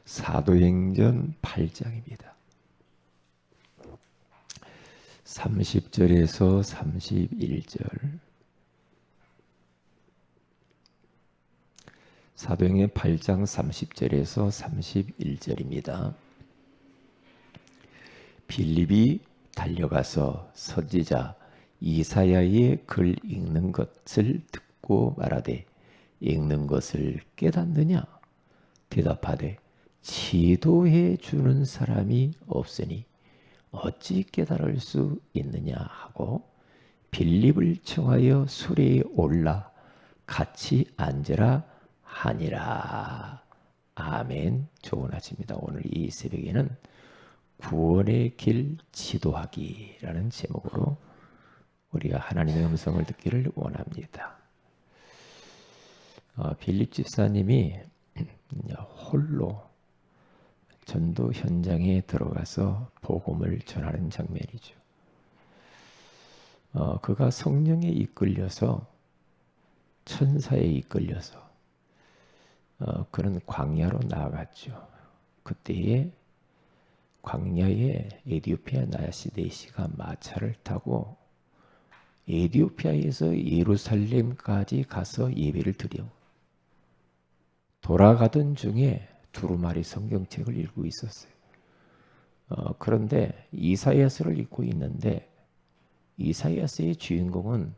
사도행전 8장입니다. 30절에서 31절. 사도행전 8장 30절에서 31절입니다. 빌립이 달려가서 선지자 이사야의 글 읽는 것을 듣고 말하되 읽는 것을 깨닫느냐? 대답하되 지도해 주는 사람이 없으니 어찌 깨달을 수 있느냐 하고 빌립을 청하여 수레에 올라 같이 앉으라 하니라. 아멘. 좋은 아침입니다. 오늘 이 새벽에는 구원의 길 지도하기라는 제목으로 우리가 하나님의 음성을 듣기를 원합니다. 빌립 집사님이 홀로 전도 현장에 들어가서 복음을 전하는 장면이죠. 그가 성령에 이끌려서 천사에 이끌려서 그는 광야로 나아갔죠. 그때에 광야에 에디오피아 나야시 4시가 마차를 타고 에디오피아에서 예루살렘까지 가서 예배를 드려 돌아가던 중에 두루마리 성경책을 읽고 있었어요. 그런데 이사야서를 읽고 있는데 이사야서의 주인공은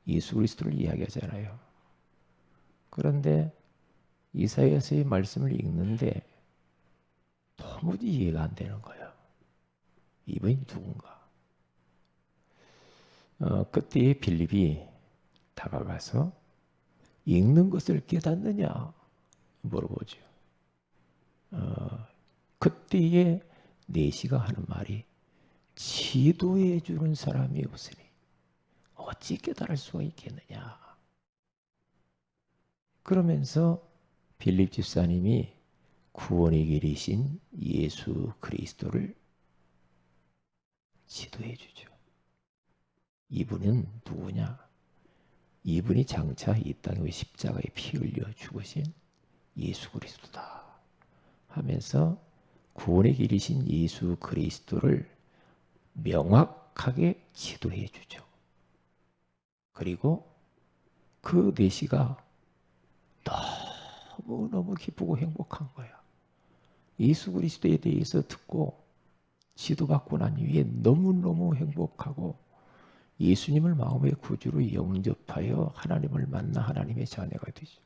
예수 그리스도를 이야기하잖아요. 그런데 이사야서의 말씀을 읽는데 도무지 이해가 안 되는 거예요. 이분이 누군가? 그때에 빌립이 다가가서 읽는 것을 깨닫느냐 물어보죠. 그때에 내시가 하는 말이 지도해 주는 사람이 없으니 어찌 깨달을 수가 있겠느냐. 그러면서 빌립 집사님이 구원의 길이신 예수 그리스도를 지도해 주죠. 이분은 누구냐? 이분이 장차 이 땅에 십자가에 피 흘려 죽으신 예수 그리스도다 하면서 구원의 길이신 예수 그리스도를 명확하게 지도해 주죠. 그리고 그 내시가 너무너무 기쁘고 행복한 거야. 예수 그리스도에 대해서 듣고 지도받고 난 이후에 너무너무 행복하고 예수님을 마음의 구주로 영접하여 하나님을 만나 하나님의 자녀가 되죠.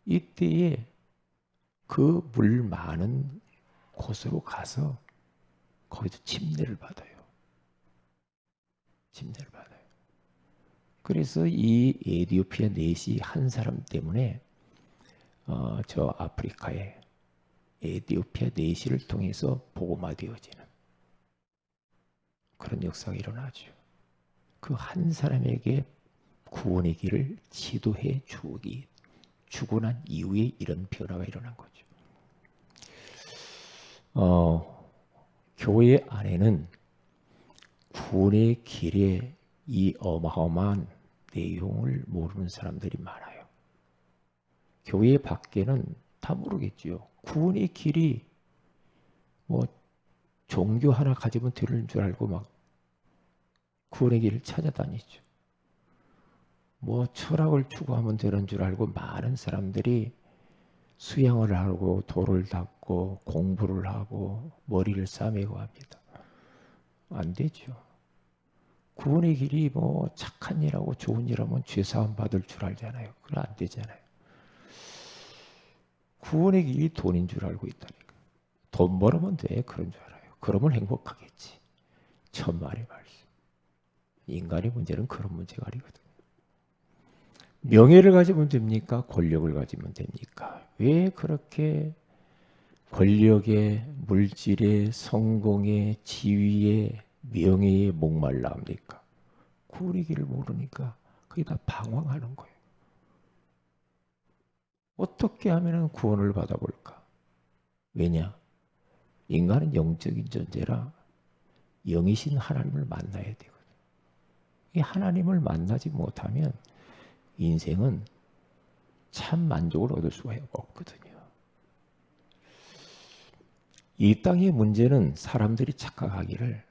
이때에 그 물 많은 곳으로 가서 거기서 침례를 받아요. 침례를 받아요. 그래서 이 에디오피아 내시 한 사람 때문에 저 아프리카에 에디오피아 내시를 통해서 복음화되어지는 그런 역사가 일어나죠. 그 한 사람에게 구원의 길을 지도해 주고 난 이후에 이런 변화가 일어난 거죠. 교회 안에는 구원의 길에 이 어마어마한 내용을 모르는 사람들이 많아요. 교회 밖에는 다 모르겠지요. 구원의 길이 뭐 종교 하나 가지면 되는 줄 알고 막 구원의 길을 찾아다니죠. 뭐 철학을 추구하면 되는 줄 알고 많은 사람들이 수양을 하고 돌을 닦고 공부를 하고 머리를 싸매고 합니다. 안 되죠. 구원의 길이 뭐 착한 일하고 좋은 일하면 죄사함 받을 줄 알잖아요. 그건 안 되잖아요. 구원의 길이 돈인 줄 알고 있다니까. 돈 벌으면 돼. 그런 줄 알아요. 그러면 행복하겠지. 천만의 말씀. 인간의 문제는 그런 문제가 아니거든요. 명예를 가지면 됩니까? 권력을 가지면 됩니까? 왜 그렇게 권력에, 물질에, 성공에, 지위에, 명예에 목말라 합니까? 구원의 길을 모르니까 그게 다 방황하는 거예요. 어떻게 하면 구원을 받아볼까? 왜냐? 인간은 영적인 존재라 영이신 하나님을 만나야 되거든요. 이 하나님을 만나지 못하면 인생은 참 만족을 얻을 수가 없거든요. 이 땅의 문제는 사람들이 착각하기를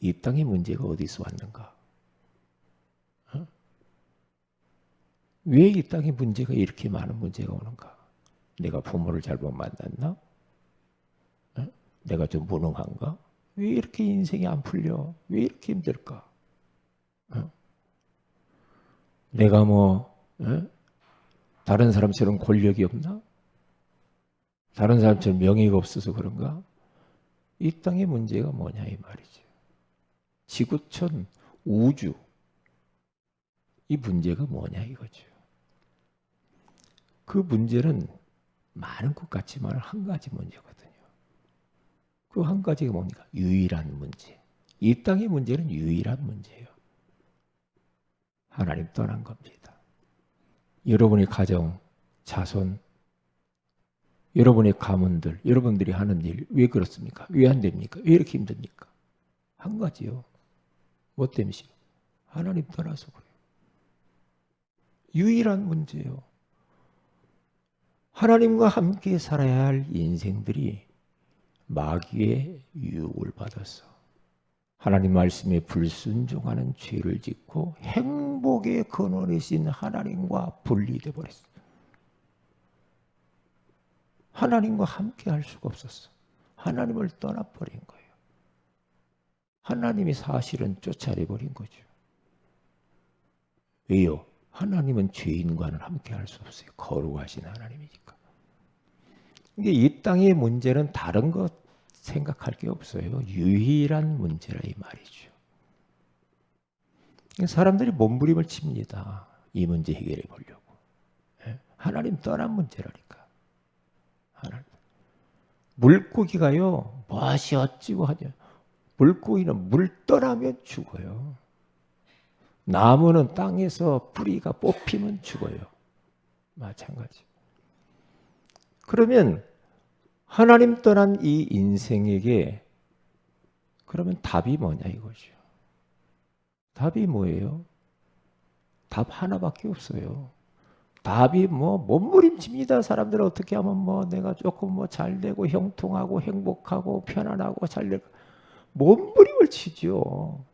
이 땅의 문제가 어디서 왔는가? 왜 이 땅의 문제가 이렇게 많은 문제가 오는가? 내가 부모를 잘못 만났나? 내가 좀 무능한가? 왜 이렇게 인생이 안 풀려? 왜 이렇게 힘들까? 내가 다른 사람처럼 권력이 없나? 다른 사람처럼 명예가 없어서 그런가? 이 땅의 문제가 뭐냐 이 말이죠. 지구촌, 우주, 이 문제가 뭐냐 이거죠. 그 문제는 많은 것 같지만 한 가지 문제거든요. 그 한 가지가 뭡니까? 유일한 문제. 이 땅의 문제는 유일한 문제예요. 하나님 떠난 겁니다. 여러분의 가정, 자손, 여러분의 가문들, 여러분들이 하는 일 왜 그렇습니까? 왜 안 됩니까? 왜 이렇게 힘듭니까? 한 가지요. 뭐 때문이죠? 하나님 떠나서 그래요. 유일한 문제예요. 하나님과 함께 살아야 할 인생들이 마귀의 유혹을 받아서 하나님 말씀에 불순종하는 죄를 짓고 행복의 근원이신 하나님과 분리돼 버렸어요. 하나님과 함께 할 수가 없었어. 하나님을 떠나버린 거예요. 하나님이 사실은 쫓아내버린 거죠. 왜요? 하나님은 죄인과는 함께 할 수 없어요. 거룩하신 하나님이니까. 근데 이 땅의 문제는 다른 것 생각할 게 없어요. 유일한 문제라 이 말이죠. 사람들이 몸부림을 칩니다. 이 문제 해결해 보려고. 하나님 떠난 문제라니까. 하나님. 물고기가요. 무엇이 어찌고 하냐. 물고기는 물 떠나면 죽어요. 나무는 땅에서 뿌리가 뽑히면 죽어요. 마찬가지. 그러면 하나님 떠난 이 인생에게 그러면 답이 뭐냐 이거죠. 답이 뭐예요? 답 하나밖에 없어요. 답이 몸부림칩니다. 사람들은 어떻게 하면 내가 조금 잘 되고 형통하고 행복하고 편안하고 잘 되고 몸부림을 치죠.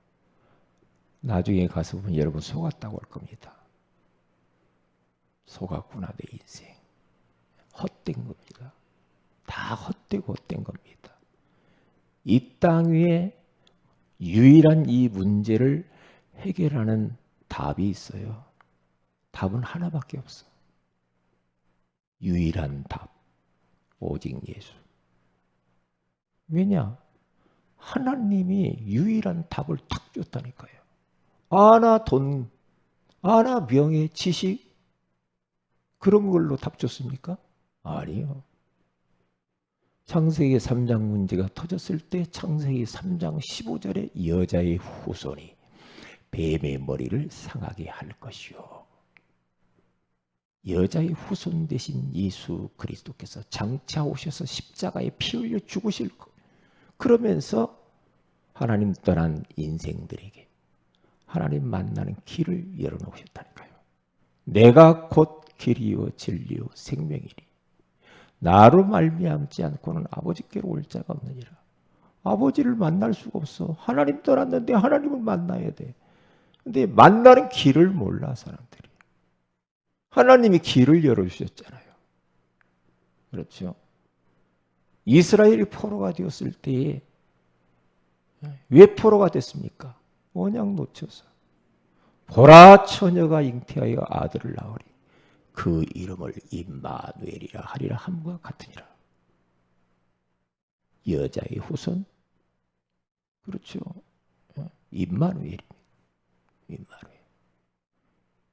나중에 가서 보면 여러분 속았다고 할 겁니다. 속았구나 내 인생. 헛된 겁니다. 다 헛되고 헛된 겁니다. 이 땅 위에 유일한 이 문제를 해결하는 답이 있어요. 답은 하나밖에 없어. 유일한 답. 오직 예수. 왜냐? 하나님이 유일한 답을 탁 줬다니까요. 아나 돈, 아나 명예, 지식 그런 걸로 답 줬습니까? 아니요. 창세기 3장 문제가 터졌을 때 창세기 3장 15절에 여자의 후손이 뱀의 머리를 상하게 할 것이요. 여자의 후손 되신 예수 그리스도께서 장차 오셔서 십자가에 피 흘려 죽으실 것. 그러면서 하나님 떠난 인생들에게 하나님 만나는 길을 열어놓으셨다니까요. 내가 곧 길이요 진리요 생명이니 나로 말미암지 않고는 아버지께로 올 자가 없느니라. 아버지를 만날 수가 없어. 하나님 떠났는데 하나님을 만나야 돼. 근데 만나는 길을 몰라 사람들이. 하나님이 길을 열어주셨잖아요. 그렇죠? 이스라엘이 포로가 되었을 때에 왜 포로가 됐습니까? 언약 놓쳐서. 보라 처녀가 잉태하여 아들을 낳으리. 그 이름을 임마누엘이라 하리라 함과 같으니라. 여자의 후손? 그렇죠. 임마누엘입니다. 임마누엘.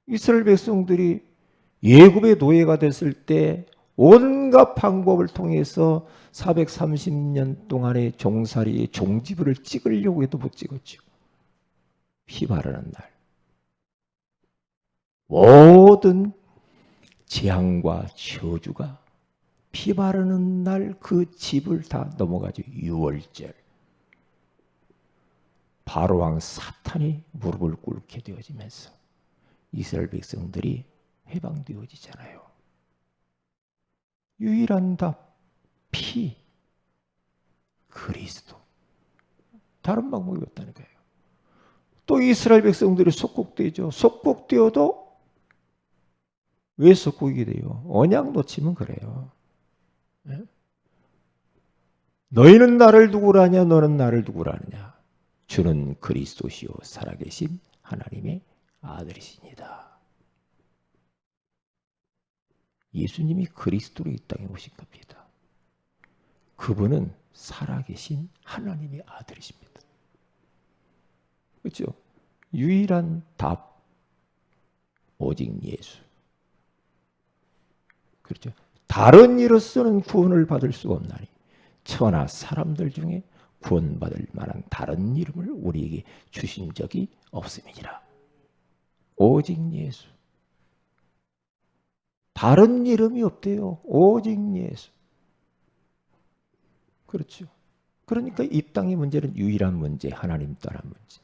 이스라엘 백성들이 예굽의 노예가 됐을 때 온갖 방법을 통해서 430년 동안의 종살이의 종지부를 찍으려고 해도 못 찍었죠. 피 바르는 날. 모든 재앙과 저주가 피 바르는 날 그 집을 다 넘어가죠. 6월절. 바로왕 사탄이 무릎을 꿇게 되어지면서 이스라엘 백성들이 해방되어지잖아요. 유일한 답, 피, 그리스도. 다른 방법이 없다는 거예요. 또 이스라엘 백성들이 속국되죠. 속국되어도 왜 속국이 돼요? 언약 놓치면 그래요. 네? 너희는 나를 누구라 하냐? 너는 나를 누구라 하느냐? 주는 그리스도시요 살아계신 하나님의 아들이시니다. 예수님이 그리스도로 이 땅에 오신 겁니다. 그분은 살아계신 하나님의 아들이십니다. 그렇죠? 유일한 답, 오직 예수. 그렇죠? 다른 이로서는 구원을 받을 수가 없나니 천하 사람들 중에 구원받을 만한 다른 이름을 우리에게 주신 적이 없음이니라. 오직 예수. 다른 이름이 없대요. 오직 예수. 그렇죠. 그러니까 이 땅의 문제는 유일한 문제, 하나님 떠난 문제.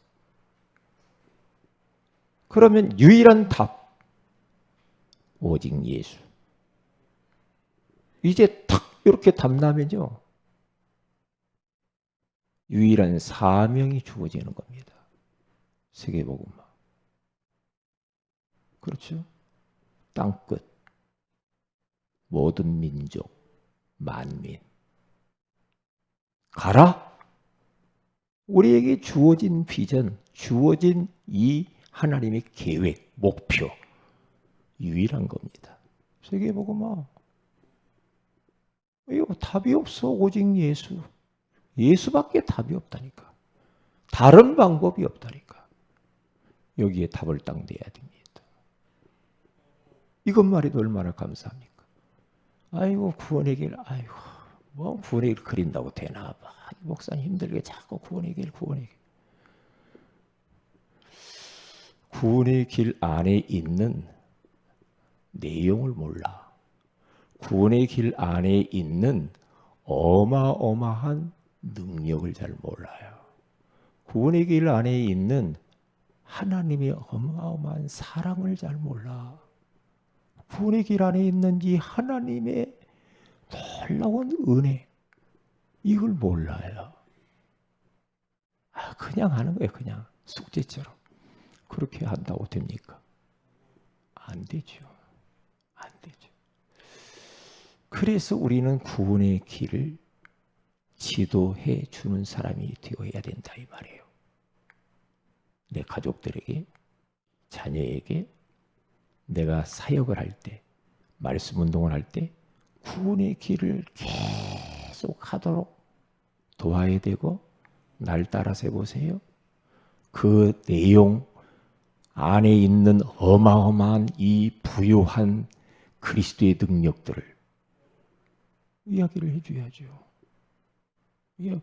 그러면 유일한 답, 오직 예수. 이제 탁 이렇게 답 나면요. 유일한 사명이 주어지는 겁니다. 세계복음화. 그렇죠? 땅끝, 모든 민족, 만민. 가라! 우리에게 주어진 비전, 주어진 이 하나님의 계획, 목표. 유일한 겁니다. 세계복음화. 이거 답이 없어. 오직 예수. 예수밖에 답이 없다니까. 다른 방법이 없다니까. 여기에 답을 딱 내야 됩니다. 이것만해도 얼마나 감사합니까? 아이고 구원의 길, 아이고 뭐 구원의 길 그린다고 되나 봐. 목사님 힘들게 자꾸 구원의 길, 구원의 길. 구원의 길 안에 있는 내용을 몰라. 구원의 길 안에 있는 어마어마한 능력을 잘 몰라요. 구원의 길 안에 있는 하나님의 어마어마한 사랑을 잘 몰라. 구원의 길 안에 있는 이 하나님의 놀라운 은혜, 이걸 몰라요. 그냥 하는 거예요. 그냥 숙제처럼. 그렇게 한다고 됩니까? 안 되죠. 안 되죠. 그래서 우리는 구원의 길을 지도해 주는 사람이 되어야 된다 이 말이에요. 내 가족들에게, 자녀에게 내가 사역을 할 때, 말씀 운동을 할 때 구원의 길을 계속 하도록 도와야 되고, 날 따라서 해보세요. 그 내용 안에 있는 어마어마한 이 부유한 그리스도의 능력들을 이야기를 해줘야죠. 이게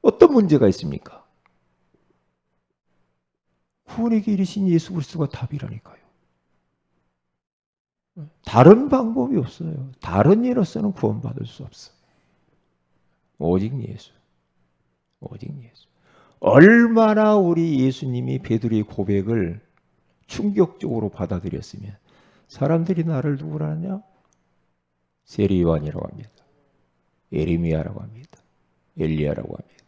어떤 문제가 있습니까? 구원의 길이신 예수 그리스도가 답이라니까요. 다른 방법이 없어요. 다른 일로서는 구원받을 수 없어. 오직 예수. 오직 예수. 얼마나 우리 예수님이 베드로의 고백을 충격적으로 받아들였으면 사람들이 나를 누구라 하냐? 세리요한이라고 합니다. 에레미야라고 합니다. 엘리야라고 합니다.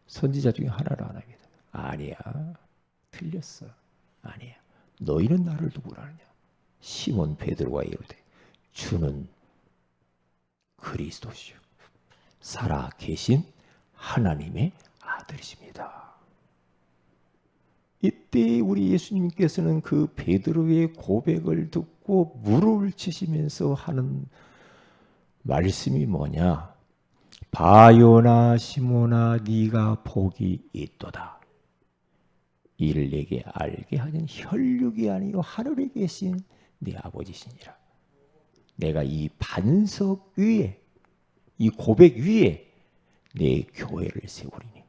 선지자 중에 하나라 안 합니다. 아니야. 틀렸어. 아니야. 너희는 나를 누구라 하냐? 시몬 베드로가 이르되 주는 그리스도시요 살아 계신 하나님의 아들이십니다. 이때 우리 예수님께서는 그 베드로의 고백을 듣고 무릎을 치시면서 하는 말씀이 뭐냐? 바요나 시몬아 네가 복이 있도다. 이를 내게 알게 하는 혈육이 아니요 하늘에 계신 네 아버지시니라. 내가 이 반석 위에, 이 고백 위에 내 교회를 세우리니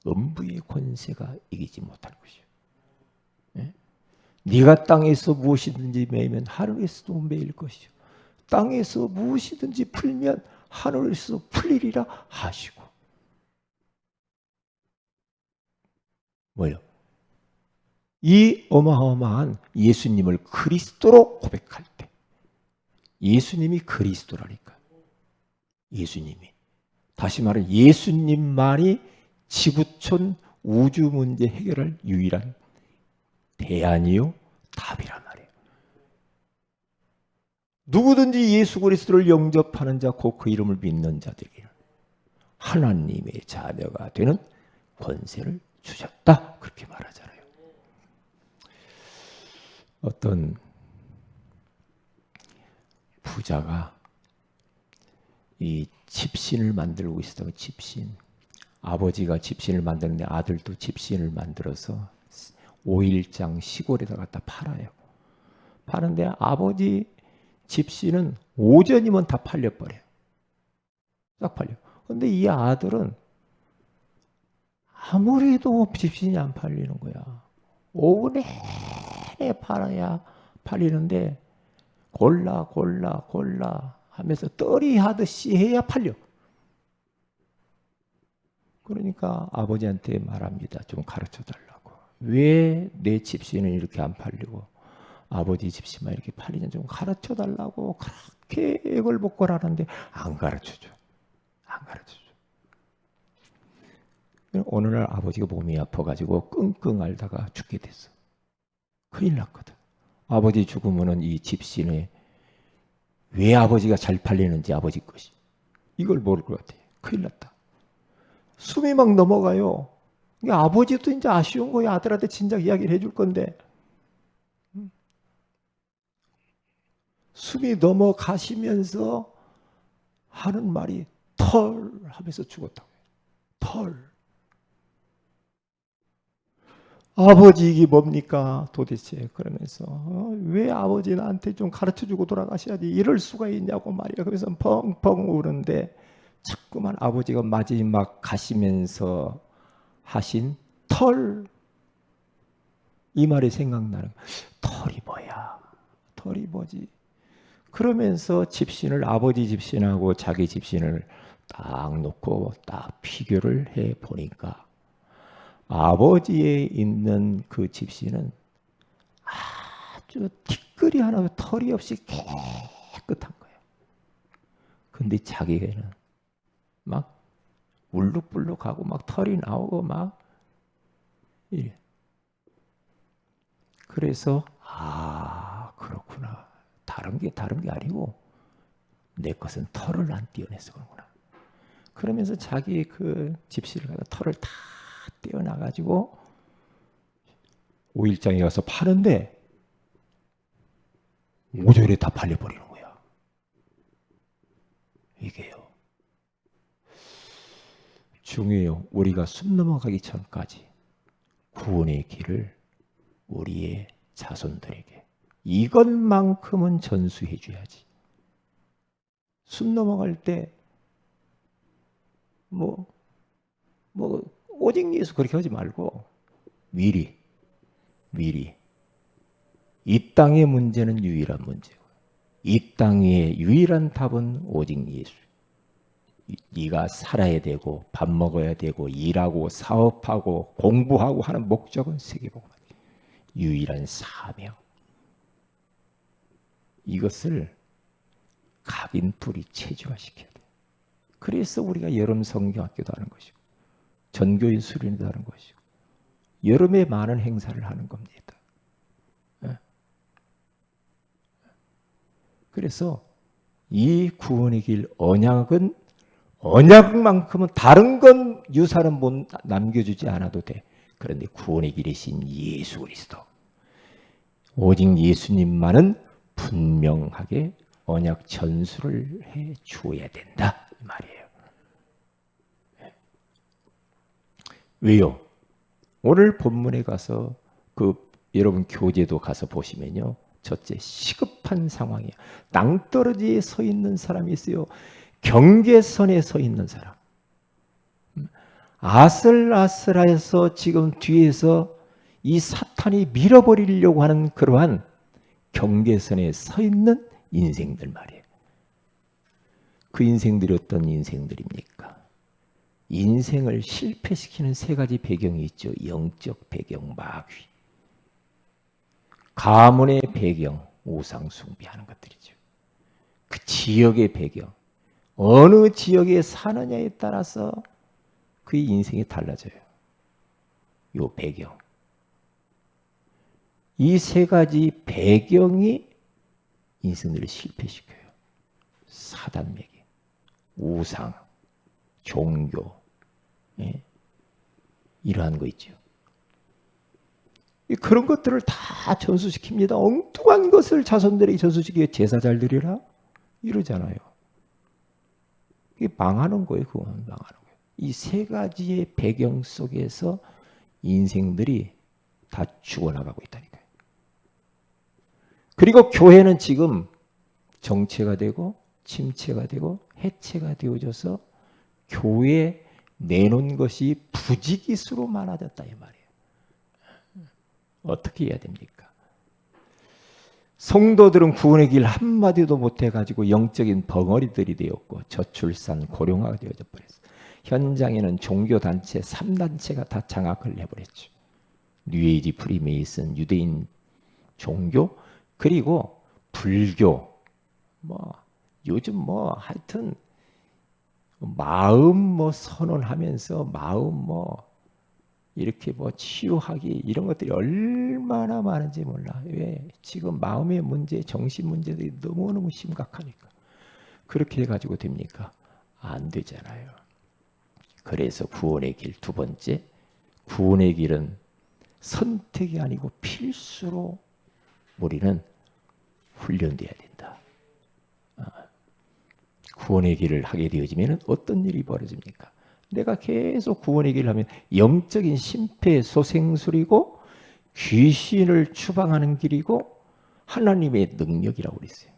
음부의 권세가 이기지 못할 것이요. 네? 네가 땅에서 무엇이든지 매면 하늘에서도 매일 것이요. 땅에서 무엇이든지 풀면 하늘에서 풀리리라 하시고. 뭐요? 이 어마어마한 예수님을 그리스도로 고백할 때, 예수님이 그리스도라니까. 예수님이. 다시 말해 예수님만이 지구촌 우주 문제 해결할 유일한 대안이요 답이란 말이에요. 누구든지 예수 그리스도를 영접하는 자, 곧 그 이름을 믿는 자들에게는 하나님의 자녀가 되는 권세를 주셨다. 그렇게 말하잖아요. 어떤 부자가 이 집신을 만들고 있었던 집신. 아버지가 집신을 만드는데 아들도 집신을 만들어서 5일장 시골에다 갖다 팔아요. 파는데 아버지 집신은 오전이면 다 팔려버려요. 딱 팔려. 근데 이 아들은 아무리 해도 집신이 안 팔리는 거야. 오후 내내 팔아야 팔리는데 골라 하면서 떨이 하듯이 해야 팔려. 그러니까 아버지한테 말합니다. 좀 가르쳐 달라고. 왜 내 집신은 이렇게 안 팔리고 아버지 집신만 이렇게 팔리냐, 좀 가르쳐 달라고 그렇게 애걸복걸하는데 안 가르쳐줘. 안 가르쳐줘. 어느 날 아버지가 몸이 아파가지고 끙끙 앓다가 죽게 됐어. 큰일 났거든. 아버지 죽으면은 이 집신에 왜 아버지가 잘 팔리는지 아버지 것이 이걸 모를 것 같아. 큰일 났다. 숨이 막 넘어가요. 아버지도 이제 아쉬운 거야. 아들한테 진작 이야기를 해줄 건데. 숨이 넘어가시면서 하는 말이 털 하면서 죽었다고요. 털. 아버지 이게 뭡니까 도대체. 그러면서 왜 아버지 나한테 좀 가르쳐주고 돌아가셔야지 이럴 수가 있냐고 말이야. 그래서 펑펑 우는데 자꾸만 아버지가 마지막 가시면서 하신 털, 이 말이 생각나는 거야. 털이 뭐야? 털이 뭐지? 그러면서 집신을, 아버지 집신하고 자기 집신을 딱 놓고 딱 비교를 해 보니까 아버지에 있는 그 집신은 아주 티끌이 하나 털이 없이 깨끗한 거예요. 근데 자기에는 막 울룩불룩하고 막 털이 나오고 막 이래. 그래서 그렇구나. 다른 게 아니고 내 것은 털을 안 떼어내서 그런구나. 그러면서 자기 그 집신을 가서 털을 다 떼어놔가지고 5일장에 가서 파는데 5절에 다 팔려버리는 거야. 이게요. 중요해요. 우리가 숨 넘어가기 전까지 구원의 길을 우리의 자손들에게 이것만큼은 전수해 줘야지. 숨 넘어갈 때 오직 예수 그렇게 하지 말고 미리 이 땅의 문제는 유일한 문제고 이 땅의 유일한 답은 오직 예수. 네가 살아야 되고 밥 먹어야 되고 일하고 사업하고 공부하고 하는 목적은 세계복음. 유일한 사명. 이것을 각인풀이 체조화시켜야 돼. 그래서 우리가 여름 성경학교도 하는 것이고 전교인 수련회도 하는 것이고 여름에 많은 행사를 하는 겁니다. 그래서 이 구원의 길 언약만큼은 다른 건 유산은 못 남겨주지 않아도 돼. 그런데 구원의 길이신 예수 그리스도, 오직 예수님만은 분명하게 언약 전수를 해 주어야 된다 이 말이에요. 왜요? 오늘 본문에 가서 여러분 교재도 가서 보시면요. 첫째, 시급한 상황이야. 낭떠러지에 서 있는 사람이 있어요. 경계선에 서 있는 사람. 아슬아슬해서 지금 뒤에서 이 사탄이 밀어버리려고 하는 그러한 경계선에 서 있는 인생들 말이에요. 그 인생들이 어떤 인생들입니까? 인생을 실패시키는 세 가지 배경이 있죠. 영적 배경, 마귀. 가문의 배경, 우상 숭배하는 것들이죠. 그 지역의 배경, 어느 지역에 사느냐에 따라서 그의 인생이 달라져요. 요 배경. 이 세 가지 배경이 인생들을 실패시켜요. 사단매기, 우상, 종교, 예? 이러한 거 있죠. 그런 것들을 다 전수시킵니다. 엉뚱한 것을 자손들에게 전수시키게 제사 잘 드리라 이러잖아요. 이게 망하는 거예요. 그건 망하는 거예요. 이 세 가지의 배경 속에서 인생들이 다 죽어나가고 있다니까요. 그리고 교회는 지금 정체가 되고 침체가 되고 해체가 되어져서 교회에 내놓은 것이 부지기수로 많아졌다 이 말이에요. 어떻게 해야 됩니까? 성도들은 구원의 길 한마디도 못해가지고 영적인 벙어리들이 되었고 저출산 고령화가 되어져 버렸어요. 현장에는 종교단체 3단체가 다 장악을 해버렸죠. 뉴에이지, 프리메이슨, 유대인 종교, 그리고 불교, 요즘 하여튼 마음 선언하면서 마음 이렇게 치유하기 이런 것들이 얼마나 많은지 몰라. 왜? 지금 마음의 문제, 정신 문제들이 너무너무 심각하니까. 그렇게 해가지고 됩니까? 안 되잖아요. 그래서 구원의 길 두 번째, 구원의 길은 선택이 아니고 필수로 우리는 훈련돼야 된다. 구원의 길을 하게 되어지면 어떤 일이 벌어집니까? 내가 계속 구원의 길을 하면 영적인 심폐소생술이고 귀신을 추방하는 길이고 하나님의 능력이라고 그랬어요.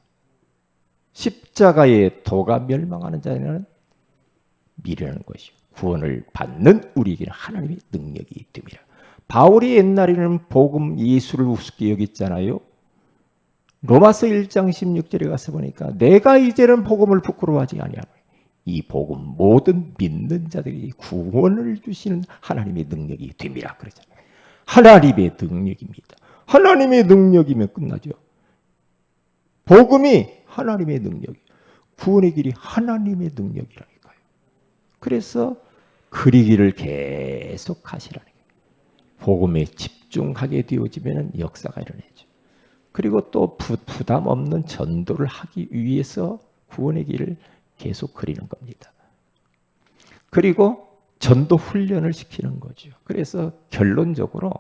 십자가의 도가 멸망하는 자는 미련한 것이요. 구원을 받는 우리에게는 하나님의 능력이 됩니다. 바울이 옛날에는 복음 예수를 우습게 여겼잖아요. 로마서 1장 16절에 가서 보니까 내가 이제는 복음을 부끄러워하지 아니하노니 이 복음 모든 믿는 자들이 구원을 주시는 하나님의 능력이 됩니다. 그러잖아요. 하나님의 능력입니다. 하나님의 능력이면 끝나죠. 복음이 하나님의 능력, 구원의 길이 하나님의 능력이라니까요. 그래서 그리기를 계속 하시라는 거예요. 복음에 집중하게 되어지면 역사가 일어나죠. 그리고 또 부담 없는 전도를 하기 위해서 구원의 길을 계속 그리는 겁니다. 그리고 전도 훈련을 시키는 거죠. 그래서 결론적으로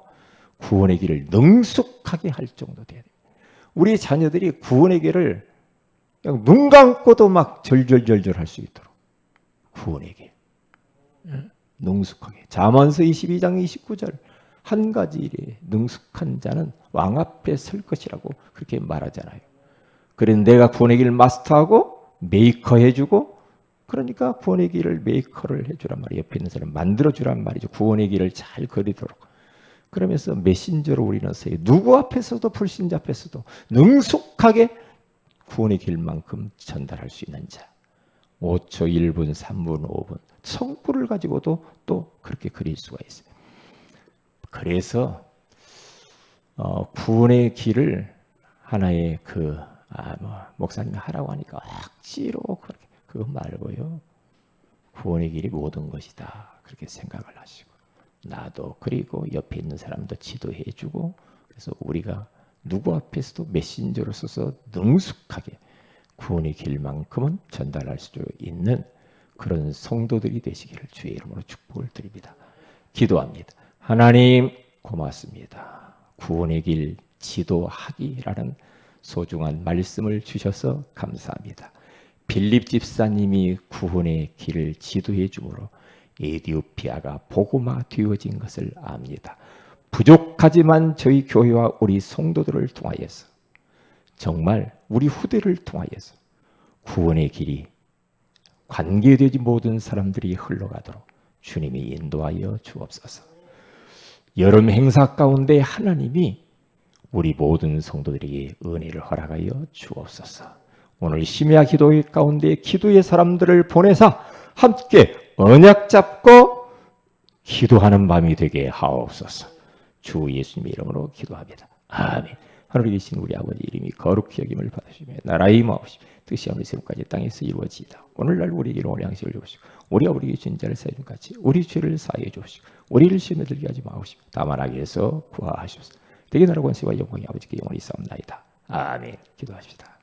구원의 길을 능숙하게 할 정도 돼야 됩니다. 우리 자녀들이 구원의 길을 그냥 눈 감고도 막 절절절절 할 수 있도록 구원의 길 능숙하게. 잠언서 22장 29절 한 가지 일에 능숙한 자는 왕 앞에 설 것이라고 그렇게 말하잖아요. 그래서 내가 구원의 길을 마스터하고 메이커 해주고, 그러니까 구원의 길을 메이커를 해주란 말이에요. 옆에 있는 사람 만들어주란 말이죠. 구원의 길을 잘 그리도록. 그러면서 메신저로 우리는 서요. 누구 앞에서도 불신자 앞에서도 능숙하게 구원의 길만큼 전달할 수 있는 자. 5초, 1분, 3분, 5분 성부를 가지고도 또 그렇게 그릴 수가 있어요. 그래서 구원의 길을 하나의 목사님이 하라고 하니까 억지로 그렇게 그거 말고요. 구원의 길이 모든 것이다. 그렇게 생각을 하시고 나도 그리고 옆에 있는 사람도 지도해주고, 그래서 우리가 누구 앞에서도 메신저로 써서 능숙하게 구원의 길만큼은 전달할 수 있는 그런 성도들이 되시기를 주의 이름으로 축복을 드립니다. 기도합니다. 하나님 고맙습니다. 구원의 길 지도하기라는 소중한 말씀을 주셔서 감사합니다. 빌립 집사님이 구원의 길을 지도해 주므로 에디오피아가 복음화 되어진 것을 압니다. 부족하지만 저희 교회와 우리 성도들을 통하여서, 정말 우리 후대를 통하여서 구원의 길이 관계되지 모든 사람들이 흘러가도록 주님이 인도하여 주옵소서. 여름 행사 가운데 하나님이 우리 모든 성도들에게 은혜를 허락하여 주옵소서. 오늘 심야 기도회 가운데 기도의 사람들을 보내사 함께 언약 잡고 기도하는 밤이 되게 하옵소서. 주 예수님의 이름으로 기도합니다. 아멘. 하늘에 계신 우리 아버지 이름이 거룩히 여김을 받으시며 나라의 마옵시며 뜻이 하늘의 세움까지 땅에서 이루어지이다. 오늘날 우리에게 오늘 양식을 주옵시고 우리가 우리에게 진 자를 사해 준 같이 우리 죄를 사하여 주옵시고 우리를 시험에 들게 하지 마옵시며 다만 악에서 구하하시옵소서. 대개 나라 권세와 영광이 아버지께 영원히 있사옵나이다. 아멘. 기도하십시다.